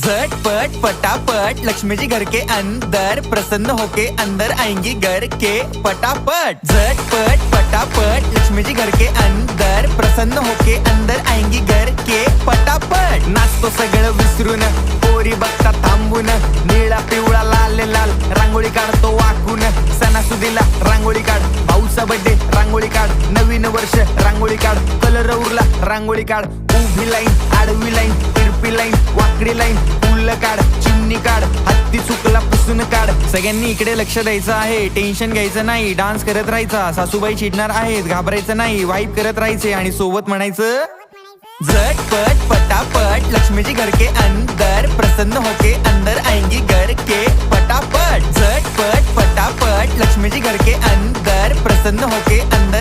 झटपट पटापट लक्ष्मी जी घर के अंदर प्रसन्न होके अंदर आएंगी घर के पटापट। झटपट पटापट लक्ष्मी जी घर के अंदर प्रसन्न होके अंदर आएंगी घर के पटापट। नाचतो सगळं विसरून पोरी बघता थांबून, निळा पिवळा लाल लाल रांगोळी काढतो वाकून। सणासुदीला रांगोळी काढ, भाऊचा बर्थडे रांगोळी काढ, नवीन वर्ष रांगोळी काढ, कलर उरला रांगोळी काढ। उभी लाईन, आडवी लाईन, तिरपी लाईन, वाकडी लाईन, फुल काढ, चिमणी काढ, हत्ती चुकला पुसून काढ। सगळ्यांनी इकडे लक्ष द्यायचं आहे, टेन्शन घ्यायचं नाही, डान्स करत राहायचा। सासूबाई चिडणार आहेत, घाबरायचं नाही, वाईप करत राहायचे आणि सोबत म्हणायचं झटपट पटापट लक्ष्मी जी घर के अंदर प्रसन्न होके अंदर आएंगी घर के पटापट। झटपट पटापट लक्ष्मी जी घर के अंदर प्रसन्न होके अंदर